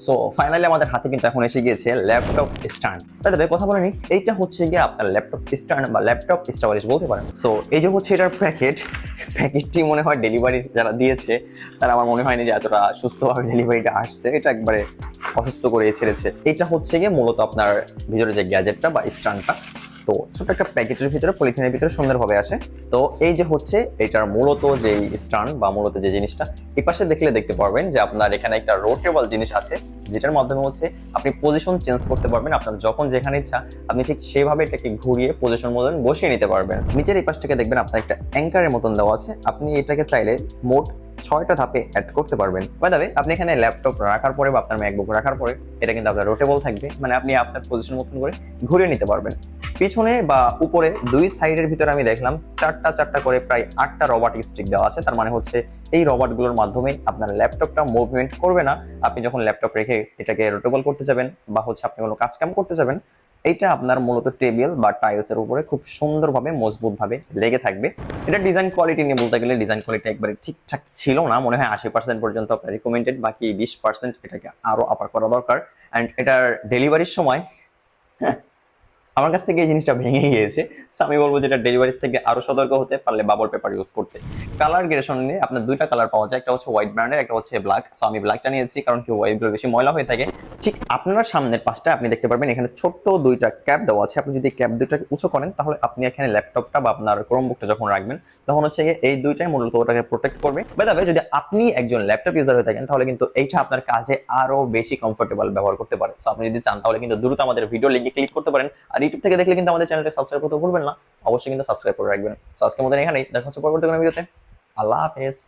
So finally আমাদের হাতে কিন্তু এখন এসে গিয়েছে ল্যাপটপ স্ট্যান্ড। তবে কথা বলে নি, এইটা হচ্ছে গিয়ে আপনার ল্যাপটপ স্ট্যান্ড বা ল্যাপটপ স্টাবলিশ বলতে পারেন। সো এই যে হচ্ছে এটার প্যাকেটটি মনে হয় ডেলিভারি যারা দিয়েছে তারা আমার মনে হয়নি যে এতটা সুস্থভাবে ডেলিভারিটা আসছে, এটা একবারে অসুস্থ করে ছেড়েছে। এটা হচ্ছে গিয়ে মূলত আপনার ভিতরে যে গ্যাজেটটা বা স্ট্যান্ডটা, তো ছোট একটা প্যাকেটের ভিতরে পলিথিনের ভিতরে সুন্দরভাবে আসে। তো এই যে হচ্ছে এটার মূলত যে স্ট্যান্ড বা মূলত যে জিনিসটা, এই পাশে দেখলে দেখতে পারবেন যে আপনার এখানে একটা রোটেবল জিনিস আছে, যেটার মাধ্যমে হচ্ছে আপনি পজিশন চেঞ্জ করতে পারবেন। আপনার যখন যেখানে ইচ্ছা আপনি ঠিক সেভাবে এটাকে ঘুরিয়ে পজিশন মতন বসিয়ে নিতে পারবেন। নিচের এই পাশ থেকে দেখবেন আপনার একটা অ্যাঙ্কারের মতন দেওয়া আছে, আপনি এটাকে চাইলে মোট 6টা ধাপে অ্যাড করতে পারবেন। বাই দ্য ওয়ে, আপনি এখানে ল্যাপটপ রাখার পরে বা আপনার ম্যাকবুক রাখার পরে এটা কিন্তু আপনার রোটেবল থাকবে, মানে আপনি আপনার পজিশন মতন করে ঘুরিয়ে নিতে পারবেন। পিছনে বা উপরে দুই সাইডের ভিতরে আমি দেখলাম চারটা করে প্রায় 8টা রবার্ট স্টিক দেওয়া আছে। তার মানে হচ্ছে এই রবার্ট গুলোর মাধ্যমে আপনার ল্যাপটপটা মুভমেন্ট করবে না। আপনি যখন ল্যাপটপ রেখে এটাকে রোটেবল করতে যাবেন বা হচ্ছে আপনি কোনো কাজ কাম করতে যাবেন, এটা আপনার মূলত টেবিল বা টাইলস এর উপরে খুব সুন্দরভাবে মজবুত ভাবে লেগে থাকবে। এটা ডিজাইন কোয়ালিটি নিয়ে বলতে গেলে ডিজাইন কোয়ালিটি একবারে ঠিকঠাক ছিল না, মনে হয় 80% পর্যন্ত আপনার রিকমেন্ডেড, বাকি 20% এটাকে আরো আপার করা দরকার। অ্যান্ড এটার ডেলিভারির সময় আমার কাছ থেকে এই জিনিসটা ভেঙে গিয়েছে। সো আমি বলবো যেটা ডেলিভারির থেকে আরো সতর্ক হতে পারলে বাবল পেপার ইউজ করতে। কালার গ্রেডেশন নিয়ে আপনার দুইটা কালার পাওয়া যায়, একটা হচ্ছে হোয়াইট ব্র্যান্ডের, একটা হচ্ছে ব্ল্যাক। সো আমি ব্ল্যাকটা নিয়েছি কারণ কি হোয়াইট গুলো বেশি ময়লা হয়ে থাকে। ঠিক আপনার সামনের পাশটা আপনি দেখতে পারবেন এখানে ছোট্ট দুইটা ক্যাপ দেওয়া আছে। আপনি যদি ক্যাপ দুইটাকে উঁচু করেন তাহলে আপনি এখানে ল্যাপটপটা বা আপনার ক্রোমবুকটা যখন রাখবেন তখন হচ্ছে এই দুইটাই মূলত ওটাকে প্রোটেক্ট করবে। বাই দ্য ওয়ে, যদি আপনি একজন ল্যাপটপ ইউজার হয়ে থাকেন তাহলে কিন্তু এইটা আপনার কাজে আরো বেশি কমফোর্টেবল ব্যবহার করতে পারে। সো আপনি যদি চান তাহলে কিন্তু দ্রুত আমাদের ভিডিও লিংকে ক্লিক করতে পারেন। আর ইউটিউব থেকে দেখলে কিন্তু আমাদের চ্যানেলটা সাবস্ক্রাইব করতে ভুলবেন না, অবশ্যই কিন্তু সাবস্ক্রাইব করে রাখবেন। সো আজকের মতো এখানেই দেখা হচ্ছে পরবর্তী কোনো ভিডিওতে। আল্লাহ হাফেজ।